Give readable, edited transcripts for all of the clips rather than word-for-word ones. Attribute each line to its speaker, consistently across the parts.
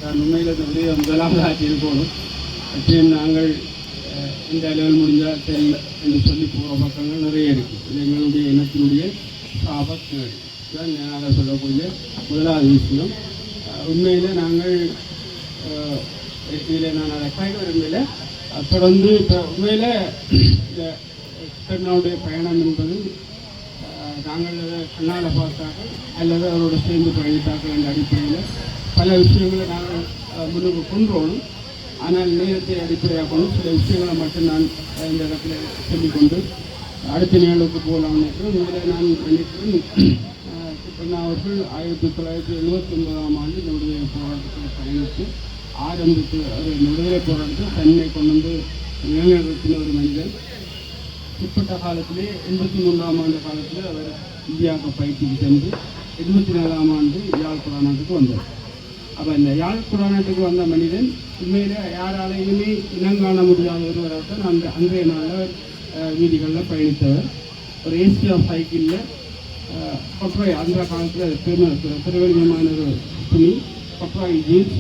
Speaker 1: உண்மையில் வந்து முதலாவது ஆட்சியில் போகணும். நாங்கள் இந்த அளவில் முடிஞ்சால் சரி என்று சொல்லி போகிற பக்கங்கள் நிறைய இருக்குது. இது எங்களுடைய இனத்தினுடைய சாபக்கேடு தான் நாங்கள் சொல்லக்கூடிய முதலாவது விஷயம். உண்மையில் நாங்கள் இதில் நான் அதை கைக விரும்பல. தொடர்ந்து இப்போ உண்மையில் இந்த திருநாவுடைய பயணம் என்பது நாங்கள் கண்ணால் பார்த்தார்கள் அல்லது அவரோட சேர்ந்து பயணித்தார்கள் என்ற அடிப்படையில் பல விஷயங்களை நாங்கள் முன்னுக்கு கொண்டுறோம். ஆனால் நேரத்தை அடிப்படையாக கொண்டு சில விஷயங்களை மட்டும் நான் இந்த இடத்துல சொல்லிக்கொண்டு அடுத்த நிகழ்வுக்கு போகலாம்னு நினைக்கிறேன். இதில் நான் நினைக்கிறேன் கிருஷ்ணா அவர்கள் 1979ஆம் ஆண்டு இந்த விடுதலை போராட்டத்தில் பயணித்து ஆரம்பித்து அவர் இந்த விடுதலை போராட்டத்தில் தன்னை கொண்டு வந்து நிலைநிறுத்தின ஒரு மனிதர். பிற்பட்ட காலத்திலே 83ஆம் ஆண்டு காலத்தில் அவர் இந்தியாவுக்கு பயிற்சிக்கு சென்று 84ஆம் ஆண்டு யாழ் குராநாட்டுக்கு வந்தார். அப்போ இந்த யாழ் குராநாட்டுக்கு வந்த மனிதன் உண்மையில் யாராலையுமே இனங்காண முடியாத ஒருவராகத்தான் அந்த அன்றைய நாளில் வீதிகளில் பயணித்தவர். ஒரு ஏசியா சைக்கிளில் கொட்ராய் அந்த காலத்தில் பிரபலமான ஒரு துணி கொட்ராய் ஜீன்ஸ்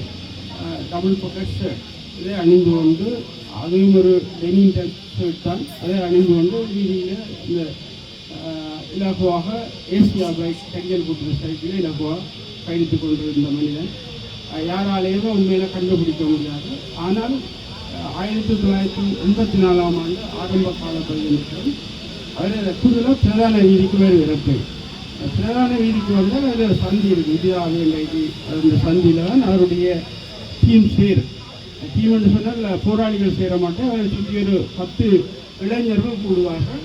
Speaker 1: டபுள் பாக்கெட் ஷர்ட் இதை அணிந்து கொண்டு அதுவும் ஒரு டெனிம் ஷர்ட் தான் அதை அணிந்து கொண்டு வீதியில் இந்த இலகுவாக ஏசியா பைக் கைகள் கூட்டுற சைக்கிளில் இலகுவாக பயணித்து கொண்டிருந்த மனிதன் யாராலேயும் உண்மையில் கண்டுபிடிக்க முடியாது. ஆனால் 1984ஆம் ஆண்டு ஆரம்ப கால பகுதியில் அவர் கூடுதலாக பிரதான வீதிக்கு வேறு இறப்பு. பிரதான வீதிக்கு வந்தால் அது சந்தி இருக்குது. இந்தியாவிலேக்கு அந்த சந்தியில் தான் அவருடைய டீம் சேரும். டீம்னு சொன்னால் போராளிகள் சேர மாட்டேன். அவரை சுற்றி ஒரு 10 இளைஞர்கள் கூடுவார்கள்.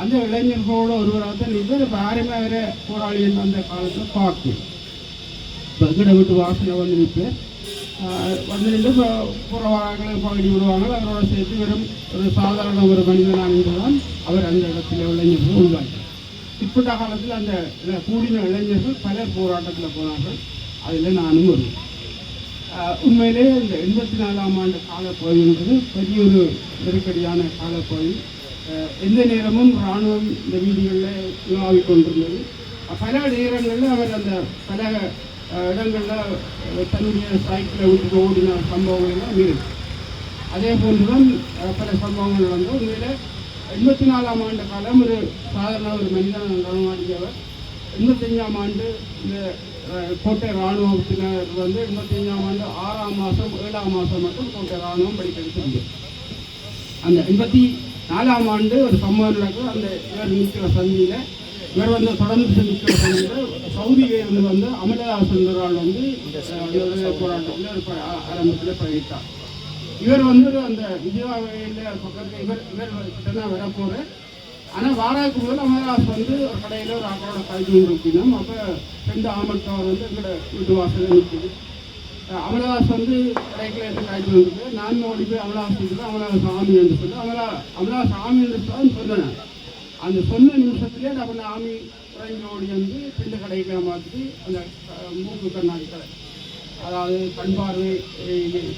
Speaker 1: அந்த இளைஞர்களோட ஒருவராக தான் நீங்கள் இப்போ யாருமே அவரை போராளிகள் அந்த காலத்தில் பார்க்கும். எங்கட வீட்டு வாசனை வந்து நிற்பேன் வந்து நின்று புறவாரங்களை பகுதி விடுவாங்க. அவரோட சேர்த்து வெறும் ஒரு சாதாரண ஒரு மனிதனாக இருந்துதான் அவர் அந்த இடத்துல இளைஞர்கள் உருவாக்கி. பிற்பட்ட காலத்தில் அந்த கூடின இளைஞர்கள் பலர் போராட்டத்தில் போனார்கள். அதில் நானும் வருவேன். உண்மையிலே இந்த 84ஆம் ஆண்டு காலப்பகுதின்றது பெரிய ஒரு நெருக்கடியான காலப்பகுதி. எந்த நேரமும் இராணுவம் இந்த வீதிகளில் உலாவிக் கொண்டிருந்தது. பல நேரங்களில் அவர் அந்த பல இடங்களில் தன்னுடைய சைக்கிளை விட்டு ஓடின சம்பவங்கள் எல்லாம் இருக்கு. அதே போன்றுதான் பல சம்பவங்கள் நடந்தது. உண்மையில் 84ஆம் ஆண்டு காலம் ஒரு சாதாரண ஒரு மனிதன் ரணமாடியவர். 85ஆம் ஆண்டு இந்த கோட்டை இராணுவத்தினர் வந்து 85ஆம் ஆண்டு 6ஆம் மாதம் 7ஆம் மாதம் மட்டும் கோட்டை இராணுவம் படிக்கிறது. அந்த 84ஆம் ஆண்டு ஒரு சம்பவம் நடக்கும். அந்த இவர் நிற்கிற சந்தியில் இவர் வந்து தொடர்ந்து நிற்கிற சந்தியில் சவுதியிலிருந்து வந்து அமலதாசன் வந்து போராட்டத்தில் ஆரம்பத்தில் பயணித்தார். இவர் வந்து அந்த விஜயாவையில் பக்கத்தில் இவர் கிட்ட வரப்போகிற. ஆனால் வாராக்கு முதல் அமலதாஸ் வந்து ஒரு கடையில் ஒரு ஆக்களோட கைது நிற்கணும். அப்போ 2 ஆமட்டவர் வந்து எங்களோட வீட்டு வாசலில் நிற்குது. அமலதாஸ் வந்து கடைக்கில் இருந்து கைது வந்துருக்கு. நான் ஓடி போய் அமலதாஸ் இருக்குது அமலதாஸ் சாமி என்று சொல்லி அமலதாஸ் சாமி என்று தான் சொன்னேன். அந்த சொன்ன நிமிஷத்துலேயே நம்ம ஆமி இறங்கி ஓடி வந்து 2 கடைகளை மாற்றி அந்த மூக்கு கண்ணாடி கடை, அதாவது கண் பார்வை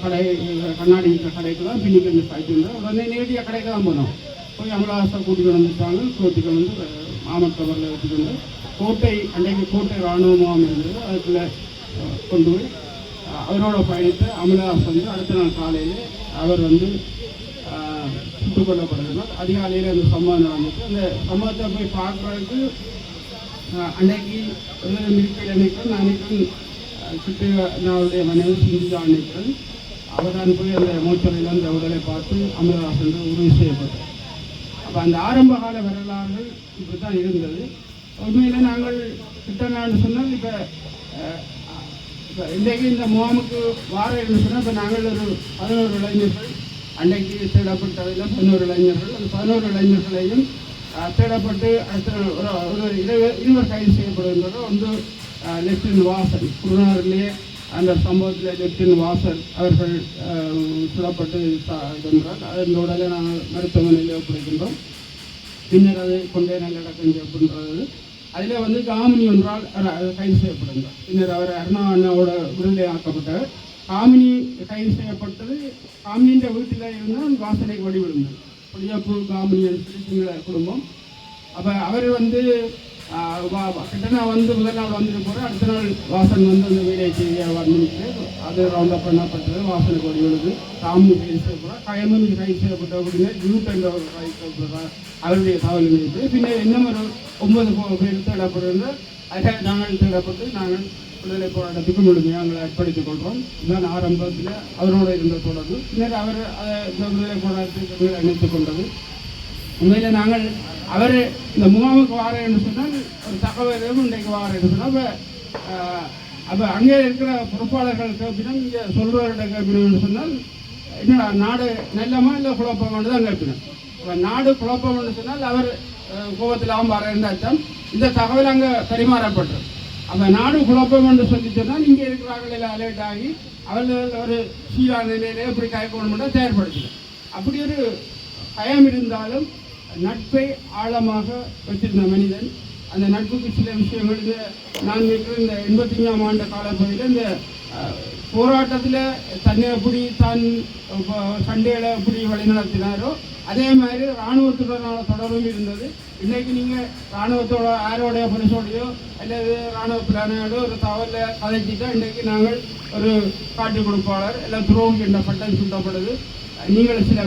Speaker 1: கடை கண்ணாடி கடைக்கு தான் பின்னிக்கு வந்து சாய்ச்சிருந்தோம். உடனே நேரடியாக கடைக்கு தான் போனோம். போய் அமலாசை கூட்டிகிட்டு வந்துட்டாங்க. கூட்டிகிட்டு வந்து மாமட்டவரில் வச்சுக்கொண்டு கோட்டை அன்றைக்கு கோட்டை இராணுவமாக இருந்தது. அதுக்குள்ளே கொண்டு போய் அவரோட பயணித்த அமலாஸ் வந்து அடுத்த நாள் காலையில் அவர் வந்து சுட்டுக் கொல்லப்படுறதுனால் அதிகாலையில் அந்த சம்பவம் நடந்துச்சு. அந்த சம்பவத்தை போய் பார்க்குறதுக்கு அன்னைக்கு இருக்கையில் நினைக்கிறேன். நான் நினைக்கிறேன் சுற்றுலாவுடைய மனைவி சிந்திதா நினைக்கிறேன். அவர் தான் போய் அந்த மோச்சரையில் அந்த உடலை பார்த்து அமலதாசன் உறுதி செய்யப்பட்டார். அப்போ அந்த ஆரம்ப கால வரலாறுகள் இப்படி தான் இருந்தது. உண்மையில் நாங்கள் திட்டம்னு சொன்னால் இப்போ இன்றைக்கு இந்த முகாமுக்கு வார என்று சொன்னால் இப்போ நாங்கள் ஒரு 11 இளைஞர்கள் அன்றைக்கு தேடப்பட்டதில் 11 இளைஞர்கள். அந்த 11 இளைஞர்களையும் தேடப்பட்டு அடுத்த ஒரு 20 கைது செய்யப்படுகின்றன. ஒன்று லெப்டினன்ட் வாசன் குருநாரிலே அந்த சம்பவத்தில் லெப்டினன்ட் வாசன் அவர்கள் சுடப்பட்டு சென்றால் அதன் உடனே நாங்கள் மருத்துவமனையில் ஒப்படைக்கின்றோம். பின்னர் அதை கொண்டே நல்லடக்கம் செய்யப்படுகிறது. அதில் வந்து காமினி ஒன்றால் கைது செய்யப்படுகிறார். பின்னர் அவர் அருணா அண்ணாவோட விடுதலை ஆக்கப்பட்டார். காமினி கைது செய்யப்பட்டது காமினின்ற வீட்டில் இருந்தால் வாசனைக்கு வழிவிடுந்தார். பொடியாப்பு காமினி சிங்கள குடும்பம். அப்போ அவர் வந்து கிட்டனா வந்து முதல் நாள் வந்துட்டு போகிறேன். அடுத்த நாள் வாசன் வந்து அந்த வேலையை செய்ய வந்துட்டு அது ரவுண்டப் பண்ணப்பட்டது. வாசனுக்கு ஒரு எழுது தாமு கைது செய்யப்படுறார். கயமன் கைது செய்யப்பட்ட அப்படின்னா யூட் என்ற ஒரு கைது செய்யப்படுறார். அவருடைய தகவல் இருக்கு. பின்னர் இன்னும் ஒரு 9 பேர் தேடப்படுகின்ற அதை நாங்கள் தேடப்பட்டு நாங்கள் விடுதலை போராட்டத்துக்கு முழுமையாக நாங்கள் அர்ப்பணித்துக் கொள்கிறோம். இதுதான் ஆரம்பத்தில் அவரோடு இருந்த தொடர்பு. பின்னர் அவர் விடுதலை போராட்டத்துக்கு இணைத்துக் கொண்டது. உண்மையில் நாங்கள் அவர் இந்த முகாமுக்கு வாரம் என்று சொன்னால் ஒரு தகவலும் இன்றைக்கு வாரம் என்று சொன்னால் அப்போ அங்கே இருக்கிற பொறுப்பாளர்கள் கேட்பினும் இங்கே சொல்பவர்கிட்ட கேட்பினும்னு சொன்னால் என்னடா நாடு நல்லமா இல்லை குழப்பமானு தான் கேட்பினோம். இப்போ நாடு குழப்பம்னு சொன்னால் அவர் கோபத்தில் வாரம் அர்த்தம். இந்த தகவல் அங்கே பரிமாறப்பட்டது. அப்போ நாடு குழப்பம் என்று சொல்லி சொன்னால் இங்கே இருக்கிறார்கள் எல்லாம் அலர்ட் ஆகி அவர்கள் ஒரு சீரான நிலையிலே எப்படி கைகொள்ளணும்னா தயார்படுத்தணும். அப்படி ஒரு பயம் இருந்தாலும் நட்பை ஆழமாக வச்சிருந்த மனிதன். அந்த நட்புக்கு சில விஷயங்கள் நான் இருக்கிற இந்த 85ஆம் ஆண்டு காலப்பகுதியில் இந்த போராட்டத்தில் தன்னை எப்படி தான் சண்டைகளை எப்படி வழிநடத்தினாரோ அதே மாதிரி இராணுவத்துடனான தொடர்பும் இருந்தது. இன்றைக்கு நீங்கள் இராணுவத்தோட யாரோடைய பரிசோடையோ அல்லது இராணுவ பிராணையோட ஒரு தகவலில் கதைச்சிட்டா இன்றைக்கு நாங்கள் ஒரு காட்டி கொடுப்பாளர் எல்லாம் துரோகி என்ற பட்டம் சுட்டப்படுது. நீங்கள் சில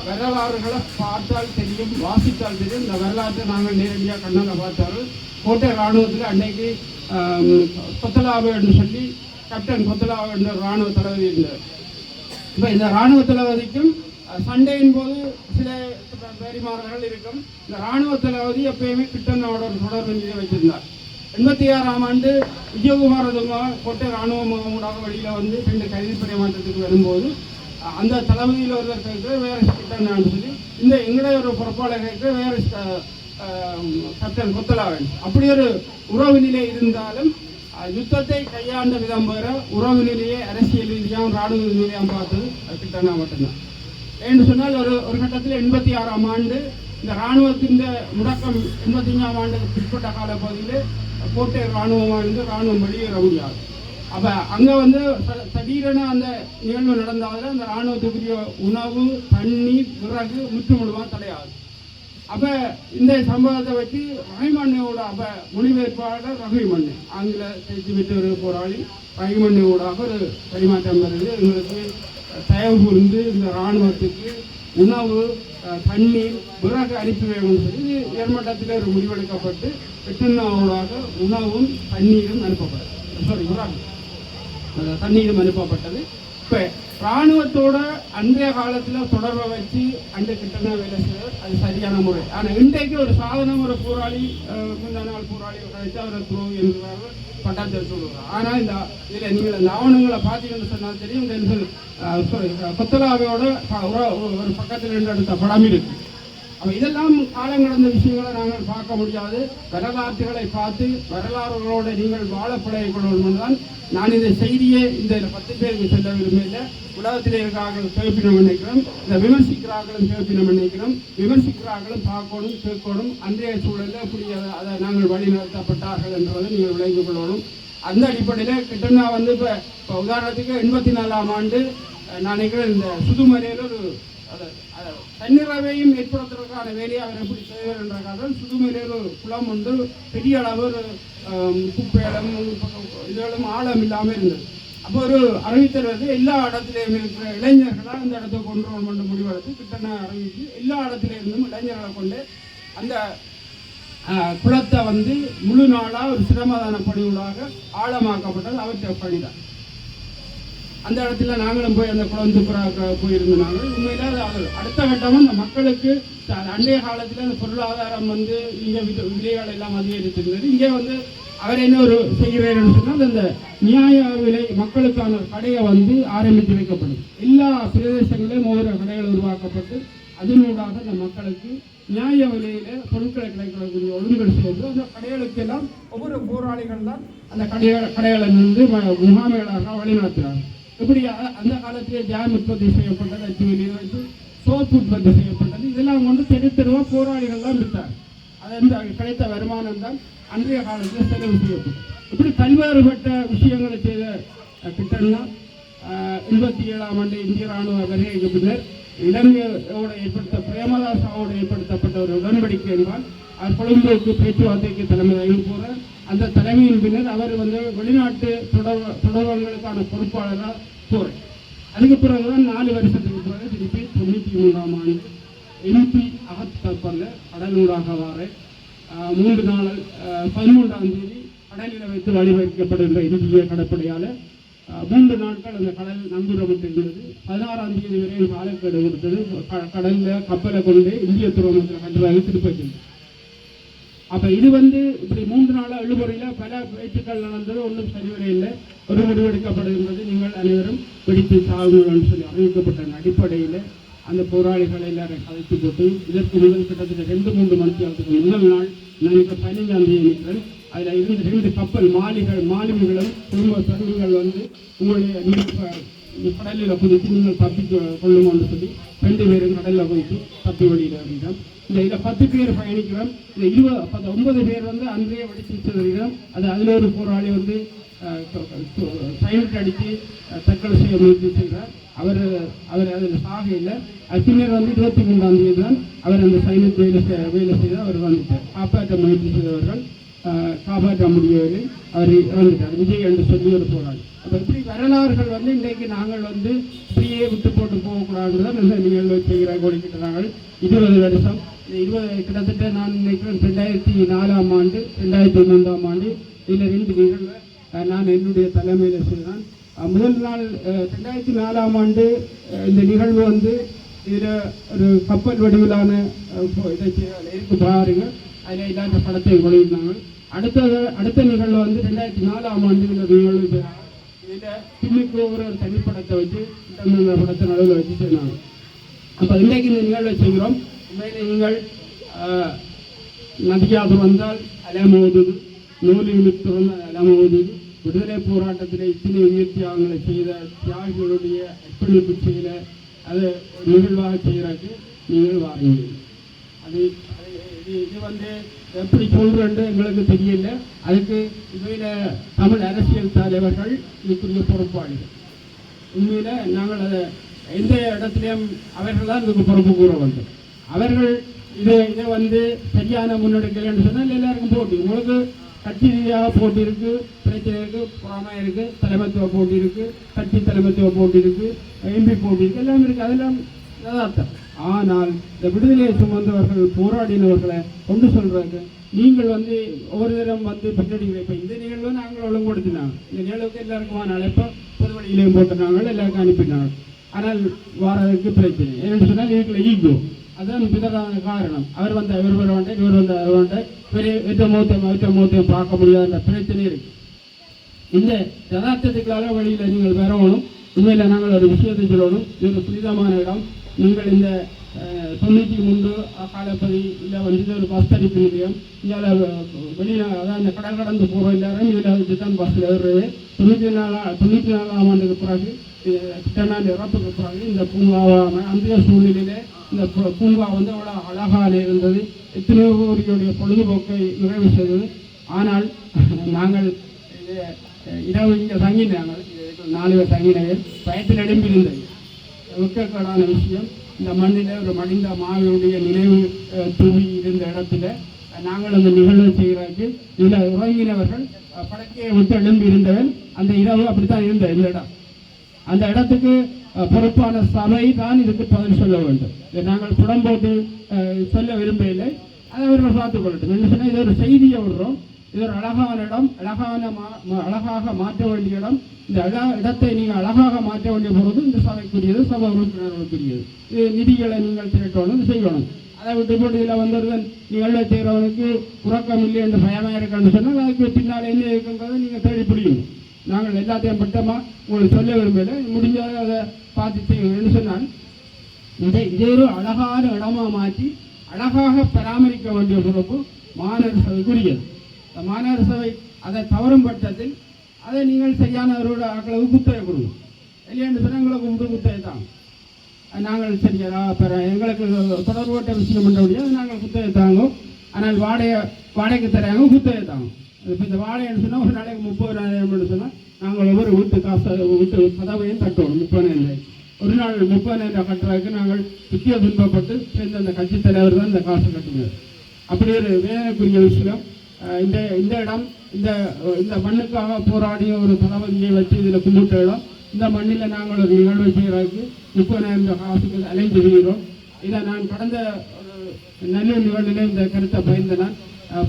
Speaker 1: வரலாறுகளை பார்த்தால் தெரியும், வாசித்தால் தெரியும். இந்த வரலாற்றை நாங்கள் நேரடியாக கண்ணால் பார்த்தாலும் கோட்டை இராணுவத்தில் அன்னைக்கு கொத்தலாவு என்று சொல்லி கேப்டன் கொத்தலாவு என்ற இராணுவ தளபதி இருந்தார். இப்போ இந்த இராணுவ தளபதிக்கும் சண்டையின் போது சில பரிமாறல்கள் இருக்கும். இந்த இராணுவ தளபதி எப்பயுமே கிட்டனோட ஒரு தொடர்பு வைத்திருந்தார். 86ஆம் ஆண்டு விஜயகுமார கோட்டை இராணுவ முகாமுடாக வெளியில் வந்து 2 கைது பரிமாற்றத்துக்கு வரும்போது அந்த தளபதியில் ஒருவர் கேட்குற வேறு கிட்டன்னு சொல்லி இந்த எங்களுடைய ஒரு பொறுப்பாளர் கேட்குற வேறு கேப்டன் கொத்தலாவன். அப்படி ஒரு உறவு நிலை இருந்தாலும் யுத்தத்தை கையாண்ட விதம் வேற, உறவு நிலையை அரசியல் ரீதியாகவும் இராணுவ நிலையாகவும் பார்த்தது கிட்டனா மட்டும்தான். என்று சொன்னால் ஒரு கட்டத்தில் 86ஆம் ஆண்டு இந்த இராணுவத்தின் முடக்கம் 85ஆம் ஆண்டுக்கு பிற்பட்ட காலப்பகுதியில் கோட்டை இராணுவமாக இருந்து இராணுவம் வெளியேற முடியாது. அப்போ அங்கே வந்து திடீரென அந்த நிகழ்வு நடந்தாலும் அந்த இராணுவத்துக்குரிய உணவு தண்ணீர் விறகு முற்றுமுழுவாக தடையாது. அப்போ இந்த சம்பவத்தை வச்சு ரஹிமண்ணையோட அப்போ மொழிபெயர்ப்பாளர் ரஹிமண்ணு ஆங்கில தேர்ச்சி பெற்ற ஒரு போராளி ரஹிமண்ணையோடாக ஒரு பரிமாற்றம் வருது. எங்களுக்கு தயவு புரிந்து இந்த இராணுவத்துக்கு உணவு தண்ணீர் விறகு அனுப்பி வேணும்னு சொல்லி உயர்மட்டத்தில் ஒரு முடிவெடுக்கப்பட்டு வெட்டுநாவோடாக உணவும் தண்ணீரும் அனுப்பப்பட்டது. தண்ணீரும் அனுப்பப்பட்டது. இப்போ இராணுவத்தோட அன்றைய காலத்தில் தொடர்பை வச்சு அந்த கிட்டன வேலை செய்வது அது சரியான முறை. ஆனால் இன்றைக்கு ஒரு சாதனம் ஒரு போராளி முந்தா நாள் போராளி கழித்து அவரை துரோகி என்று பட்டாத்தை சொல்லுவார். ஆனால் இந்த இதில் நீங்கள் இந்த ஆவணங்களை பார்த்தீங்கன்னு சொன்னால் தெரியும். இந்த கொத்தலாவையோட ஒரு பக்கத்தில் நின்று எடுத்த படம் இருக்கு. அப்போ இதெல்லாம் காலம் கடந்த விஷயங்களை நாங்கள் பார்க்க முடியாது. வரலாற்றுகளை பார்த்து வரலாறுகளோடு நீங்கள் வாழ பழகிக்கொள்ளணும் தான் நான் இந்த செய்தியை இந்த 10 பேருக்கு சொல்ல விரும்பல. உலகத்தில் இருக்கிறார்கள் கேட்பினம் நினைக்கிறோம், இந்த விமர்சிக்கிறார்களும் கேட்பினம் நினைக்கிறோம். விமர்சிக்கிறார்களும் பார்க்கணும் கேட்கணும். அன்றைய சூழலில் அப்படி அதை நாங்கள் வழிநடத்தப்பட்டார்கள் என்றதை நீங்கள் விளங்கிக் கொள்ளணும். அந்த அடிப்படையில் கிட்டனா வந்து இப்போ உதாரணத்துக்கு 84ஆம் ஆண்டு நான் நினைக்கிறேன் இந்த சுதுமலையில் ஒரு தன்னிறவையும் ஏற்படுத்துவதற்கான வேலையை அவர் எப்படி செய்வார் என்ற காரணம் சுதுமலையில் ஒரு குளம் வந்து பெரிய அளவு ஒரு குப்பையிடம் இதெல்லாம் ஆழம் இல்லாமல் இருந்தது. அப்போ ஒரு அறிவித்தல் வந்து எல்லா இடத்துலையும் இருக்கிற இளைஞர்களாக அந்த இடத்தை கொண்டு வரணும் முடிவெடுத்து கிட்டனா அறிவித்து எல்லா இடத்துல இருந்தும் இளைஞர்களை கொண்டு அந்த குளத்தை வந்து முழு நாளாக ஒரு சிரமதான பணிகளாக ஆழமாக்கப்பட்டது அவற்றை பணிதான். அந்த இடத்துல நாங்களும் போய் அந்த குளத்துப்புறாக போயிருந்த நாங்கள் உண்மையில அடுத்த கட்டமும் இந்த மக்களுக்கு அன்றைய காலத்தில் அந்த பொருளாதாரம் வந்து இங்கே விலைகள் எல்லாம் அதிகரித்திருந்தது. இங்கே வந்து அவர் என்ன ஒரு செய்கிறார்னு சொன்னால் அந்த நியாய விலை மக்களுக்கான கடையை வந்து ஆரம்பித்து வைக்கப்படும். எல்லா பிரதேசங்களிலும் ஒவ்வொரு கடைகள் உருவாக்கப்பட்டு அதனூடாக அந்த மக்களுக்கு நியாய விலையில பொருட்களை கிடைக்கக்கூடிய ஒழுங்குகள் செய்து அந்த கடைகளுக்கு எல்லாம் ஒவ்வொரு போராளிகள் தான் அந்த கடைகளை நின்று முகாமைகளாக வழிநடத்துகிறார். இப்படி அந்த காலத்திலே ஜாம் உற்பத்தி செய்யப்பட்டது, அச்சு வெளியிட்டு சோப்பு உற்பத்தி செய்யப்பட்டது. இதெல்லாம் வந்து தெருவாக போராளிகள் தான் விட்டார். அது கிடைத்த வருமானம் தான் அன்றைய காலத்தில் செலவு செய்யப்படும். இப்படி பல்வேறுபட்ட விஷயங்களை செய்த கிட்டனா 87ஆம் ஆண்டு இந்திய ராணுவ வருகைக்கு பின்னர் இலங்கையோடு பிரேமதாசாவோடு ஏற்படுத்தப்பட்ட ஒரு உடன்படிக்கை என்றால் அவர் கொழும்புக்கு பேச்சுவார்த்தைக்கு தலைமையில் போகிறார். அந்த தலைமையின் பின்னர் அவர் வெளிநாட்டு தொடர்புகளுக்கான பொறுப்பாளராக போகிறார். அதுக்கு பிறகுதான் 4 வருஷத்துக்கு பிறகு திருப்பி 93ஆம் ஆண்டு MP அகத் கப்பலில் கடலூடாக வார 3 நாள் 13ஆம் தேதி கடலில் வைத்து வழிவகுக்கப்படுகின்ற இறுதிய கடற்படையால் 3 நாட்கள் அந்த கடல் நங்கூரமிட்டிருந்தது. 16ஆம் தேதி வரை காலக்கெடு கொடுத்தது. கடலில் கப்பலை கொண்டு இந்திய துறைமுகத்தில் கட்டுறாங்க திருப்பதி. அப்போ இது இப்படி 3 நாளாக இழுபறையில் பல பேச்சுக்கள் நடந்தது. ஒன்றும் சரிவர இல்லை. ஒரு முடிவெடுக்கப்படுகின்றது, நீங்கள் அனைவரும் வெடித்து சாகுங்கள் சொல்லி அறிவிக்கப்பட்ட அடிப்படையில் அந்த போராளிகளை எல்லாரும் கலைத்து போட்டு இதற்கு முதல் கிட்டத்தட்ட 2-3 மணி நேரத்துக்கு முதல் நாள் நான் 15ஆம் தேதி நிற்கிறேன். அதில் இருந்து 2 கப்பல் மாலுமிகளும் குடும்ப சர்வீகள் உங்களுடைய கடலில் குதித்து நீங்கள் தப்பி கொள்ளுங்கன்னு சொல்லி 2 பேரும் கடலில் குதித்து தப்பி வெளியில் வருகிறோம். இதில் 10 பேர் பயணிக்கிறோம். இந்த 9 பேர் அன்றைய வெடிச்சு வருகிறோம். அதில் ஒரு போராளி சைலண்ட் அடித்து தற்கொலை செய்ய முயற்சி செய்கிறார். அவர் அதில் சாக இல்லை. பின்னர் 23ஆம் தேதி தான் அவர் அந்த சைலண்ட் வேலை செய்து அவர் வந்துட்டார். காப்பாற்ற முயற்சி செய்தவர்கள் காப்பாற்ற முடியவில்லை. அவர் இறந்துட்டார். விஜய் என்று சொல்லி ஒரு போராளி. அப்போ இப்படி வரலாறுகள் இன்றைக்கு நாங்கள் இப்படியே விட்டு போட்டு போகக்கூடாதுதான் இந்த நிகழ்வு செய்கிறாங்க கொடுக்கின்றார்கள். 20 வருஷம் கிட்டத்தட்ட நான் நினைக்கிறேன் 2004ஆம் ஆண்டு 2003ஆம் ஆண்டு இதில் 2 நிகழ்வு நான் என்னுடைய தலைமையில் செய்தான். முதல் நாள் 2004ஆம் ஆண்டு இந்த நிகழ்வு இதில் ஒரு கப்பல் வடிவிலான இதை இருக்கு பாருங்க. அதில் இல்லாத படத்தை கொள்ளிருந்தாங்க. அடுத்த நிகழ்வு 2004ஆம் ஆண்டு இந்த நிகழ்வு இதில் பின்னுக்கு ஒரு தனிப்படத்தை வச்சு இந்த படத்தை நடுவில் வச்சு செய்தாங்க. அப்போ இன்றைக்கு இந்த நிகழ்வை செய்கிறோம். உண்மையிலே நீங்கள் நதியாக வந்தால் அலமோதுது, நூல் இழுத்து வந்தால் அலமோதுது. விடுதலை போராட்டத்தில் இத்தனை உயிர் தியாகங்களை செய்த தியாகிகளுடைய அர்ப்பணிப்பு செய்த அதை நிகழ்வாக செய்கிறாக்கு நீங்கள் வாருங்கள். அது இது எப்படி சொல்றேன்னு எங்களுக்கு தெரியல. அதுக்கு இவையில் தமிழ் அரசியல் தலைவர்கள் இதுக்குரிய பொறுப்பாளிகள். உண்மையில் நாங்கள் அதை எந்த இடத்துலையும் அவர்கள் தான் இதுக்கு பொறுப்பு கூற வேண்டும். அவர்கள் இதை சரியான முன்னெடுக்கலன்னு சொன்னால் எல்லாருக்கும் போட்டி. உங்களுக்கு கட்சி ரீதியாக போட்டி இருக்கு, பிரச்சனை இருக்கு, புறாமை இருக்கு, தலைமைத்துவ போட்டி இருக்கு, கட்சி தலைமைத்துவ போட்டி இருக்கு, MP போட்டி இருக்கு, எல்லாம் இருக்கு. அதெல்லாம் யதார்த்தம். ஆனால் இந்த விடுதலையை சுமந்தவர்கள் போராடினவர்களை கொண்டு சொல்றாங்க. நீங்கள் ஒவ்வொரு தரம் பெற்றடிக்கிற இப்போ இந்த நிகழ்வு நாங்கள் ஒழுங்குபடுத்தினாங்க. இந்த நிகழ்வுக்கு எல்லாருக்குமான அழைப்ப பொது வழியிலையும் போட்டுனாங்க, எல்லாருக்கும் அனுப்பினாங்க. ஆனால் வாரதுக்கு பிரச்சனை என்னென்னு சொன்னால் இதுக்குள்ள ஈகோ. அதுதான் பிரதான காரணம். அவர் இவர் வர வேண்டாம், இவர் அவர் வேண்டாம், வெற்ற முகத்தையும் பார்க்க முடியாத பிரச்சனை இருக்கு. இந்த யதார்த்தத்துக்களாக வழியில் நீங்கள் வரணும். உண்மையில் நாங்கள் ஒரு விஷயத்தை சொல்லணும். இது ஒரு புனிதமான இடம். நீங்கள் இந்த 93 காலப்பகுதியில் ஒரு பஸ் தரிப்பு நிலையம் இதில் அதான் இந்த கடல் கடந்து போகிறோம் எல்லாரும் இதில் வச்சுதான் பஸ்ஸில் ஏறுறது. 94ஆம் ஆண்டுக்கு பிறகு கிட்டநாள் இறப்புக்கு பிறகு இந்த பூங்காவான அந்த சூழ்நிலையில் இந்த பூங்கா அவ்வளோ அழகாக இருந்தது. எத்தனையோ பேருடைய பொழுதுபோக்கை நிறைவு செய்தது. ஆனால் நாங்கள் இரவு இங்கே தங்கினாங்க. 4 பேர் தங்கினவர் பயத்தில் எழும்பியிருந்தது. வெக்கக்கேடான விஷயம். இந்த மண்ணில் ஒரு மடிந்த மாவியுடைய நினைவு தூவி இருந்த இடத்துல நாங்கள் அந்த நிகழ்வு செய்கிறார்கள். இதில் உறங்கினவர்கள் படக்கையை விட்டு எழும்பி இருந்தவன் அந்த இரவு அப்படித்தான் இருந்த இந்த இடம். அந்த இடத்துக்கு பொறுப்பான சபை தான் இதுக்கு பதில் சொல்ல வேண்டும். நாங்கள் புடம் போட்டு சொல்ல விரும்பவில்லை. அதை அவர்கள் பார்த்துக் கொள்ளட்டும். என்ன சொன்னால் இது ஒரு செய்தியை விடுறோம். இது ஒரு அழகான இடம், அழகாக மாற்ற வேண்டிய இடம். இந்த இடத்தை நீங்கள் அழகாக மாற்ற வேண்டிய பொழுது இந்த சபைக்குரியது, சபை உறுப்பினர்களுக்குரியது. இது நிதிகளை நீங்கள் திரட்டணும், செய்யணும். அதை விட்டு போட்டு இதில் ஒருவன் நிகழ்வை செய்கிறவனுக்கு உறக்கம் இல்லை என்று பயமாக இருக்கான்னு சொன்னால் அதுக்கு பின்னால் என்ன இருக்குங்கிறத நீங்கள் தேடி பிடிக்கணும். நாங்கள் எல்லாத்தையும் பட்டமாக உங்களுக்கு சொல்ல விரும்பல, முடிஞ்சாலும் அதை பார்த்து செய்யணும்னு சொன்னால் இதே ஒரு அழகான இடமாக மாற்றி அழகாக பராமரிக்க வேண்டிய பொறுப்பு மாநகர சபைக்குரியது. இந்த மாநகர சபை அதை தவறும் பட்சத்தில் அதை நீங்கள் சரியானவரோட ஆக்களுக்கு குத்தகை கொடுங்க. இல்லையான்னு சொன்னால் எங்களுக்கு குத்தகை தான். நாங்கள் சரியா எங்களுக்கு தொடர்போட்ட விஷயம் பண்ண நாங்கள் குத்தகை தாங்கும். ஆனால் வாடகைக்கு தராங்க, குத்தகை தாங்கும். இப்போ இந்த வாடகைன்னு சொன்னால் ஒரு நாளைக்கு 30,000 சொன்னால் நாங்கள் ஒவ்வொரு வீட்டு வீட்டு கதவையும் கட்டணும். 30,000 ஒரு நாள் 30,000 கட்டுறதுக்கு நாங்கள் முக்கிய துன்பப்பட்டு சேர்ந்த அந்த கட்சி தலைவர் தான் இந்த காசு கட்டினார். அப்படி ஒரு வேதனைக்குரிய விஷயம். இந்த இந்த இடம் இந்த இந்த மண்ணுக்காக போராடிய ஒரு தளபதியை வச்சு இதில் கும்பிட்ட இடம். இந்த மண்ணில் நாங்கள் ஒரு நிகழ்வை செய்கிறதுக்கு 30,000 காசுக்கு அலைந்து செய்கிறோம். இதை நான் கடந்த நல்ல நிகழ்விலே இந்த கருத்தை பயந்தேன்.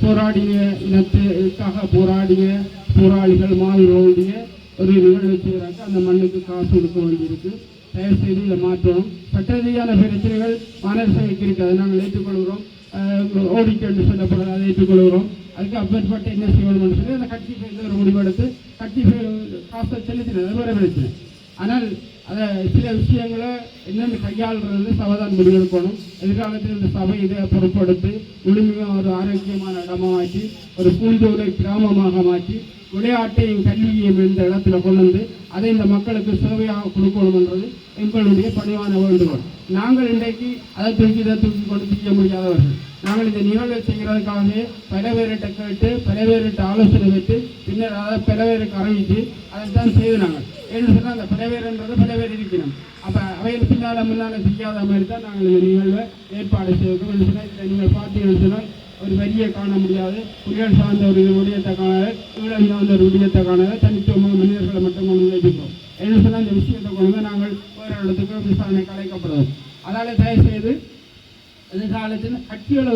Speaker 1: போராடிய இனத்துக்காக போராடிய போராளிகள் மாதிரியோடைய ஒரு நிகழ்வு செய்கிறாங்க. அந்த மண்ணுக்கு காசு கொடுக்க வேண்டியிருக்கு. தயவு செய்து இதை மாற்றணும். சட்ட ரீதியான பிரச்சனைகள் மாநகர சபைக்கு இருக்குது, அதை நாங்கள் ஏற்றுக்கொள்கிறோம். ஓடிக்கு என்று சொல்லப்படுறது அதை ஏற்றுக்கொள்கிறோம். அதுக்கு அப்பாற்பட்டு என்ன செய்யணும்னு சொல்லி அந்த கட்சி ஒரு முடிவெடுத்து கட்சி காசை செலுத்தினது ஒரு பிரச்சனை. ஆனால் அதை சில விஷயங்களை என்னென்னு கையாளுறது சபை தான் முடிவெடுக்கணும். எதிர்காலத்தில் இந்த சபை இதை பொறுப்படுத்தி முழுமையாக ஒரு ஆரோக்கியமான இடமா மாற்றி ஒரு பூந்தோலை கிராமமாக மாற்றி விளையாட்டையும் கல்வியையும் இந்த இடத்துல கொண்டு வந்து அதை இந்த மக்களுக்கு சேவையாக கொடுக்கணும்ன்றது எங்களுடைய பணிவான வேண்டுகோள். நாங்கள் இன்றைக்கு அதை தூக்கி இதை தூக்கி கொண்டு செய்ய முடியாதவர்கள். நாங்கள் இந்த நிகழ்வை செய்கிறதுக்காகவே பல பேர்கிட்ட கேட்டு பல பேர்கிட்ட ஆலோசனை வைத்து பின்னர் அதை பல பேருக்கு அறிவித்து அதைத்தான் செய்து நாங்கள் ஏன்னு சொன்னால் அந்த பல பேருன்றது பல பேர் இருக்கணும். அப்போ அவையில் முன்னால் செய்யாத மாதிரி தான் நாங்கள் இந்த நிகழ்வை ஏற்பாடு செய்வோம். என்று சொன்னால் இதை நீங்கள் பார்த்தீங்கன்னு சொன்னால் ஒரு வரியை காண முடியாது, புலிகள் சார்ந்த ஒரு விடயத்தை காணாது, ஈழம் சார்ந்த ஒரு விடயத்தை காணாது, தனித்துவமாக மனிதர்களை மட்டும் கொண்டு வைக்கிறோம். என்ன சொன்னால் இந்த விஷயத்தை கொண்டு நாங்கள் வேறு இடத்துக்கு விசாரணை கலைக்கப்படுவோம். அதனால் தயவுசெய்து எதிர்காலத்தில் கட்சிகள்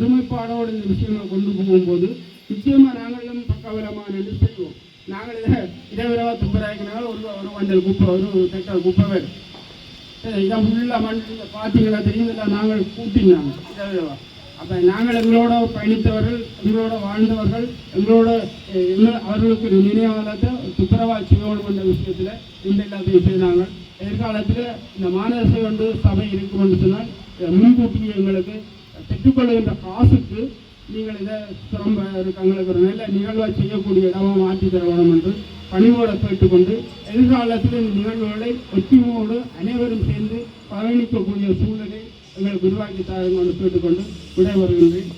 Speaker 1: ஒருமைப்பாடோடு இந்த விஷயங்களை கொண்டு போகும்போது நிச்சயமாக நாங்களும் பக்கபலமாக நின்று செய்வோம். நாங்கள் இதை விரவா துப்புராய்க்கினாலும் ஒரு வண்டல் குப்பை ஒரு டெக்டர் குப்பை வேறு இதை உள்ள மண் பார்த்தீங்களா தெரியுங்களா, நாங்கள் கூட்டினாங்க இதை விரவா. அப்போ நாங்கள் எங்களோட பயணித்தவர்கள், எங்களோட வாழ்ந்தவர்கள், அவர்களுக்கு நினைவாளத்தை துப்புரவா செய்யணும் என்ற விஷயத்தில் இந்த எல்லாத்தையும் செய்தாங்க. எதிர்காலத்தில் இந்த மாநகர கொண்டு சபை இருக்கும் என்று சொன்னால் முன்கூட்டியே எங்களுக்கு பெற்றுக்கொள்கின்ற காசுக்கு நீங்கள் இதை திரும்ப எங்களுக்கு ஒரு நல்ல நிகழ்வாக செய்யக்கூடிய இடமாக மாற்றி தர வேண்டும் என்று பணிவோடு கேட்டுக்கொண்டு எதிர்காலத்தில் இந்த நிகழ்வுகளை ஒற்றுமையோடு அனைவரும் சேர்ந்து பயணிக்கக்கூடிய சூழலை எங்களுக்கு உருவாக்கி தாருங்கள் என்று கேட்டுக்கொண்டு விடைபெறுகின்றேன்.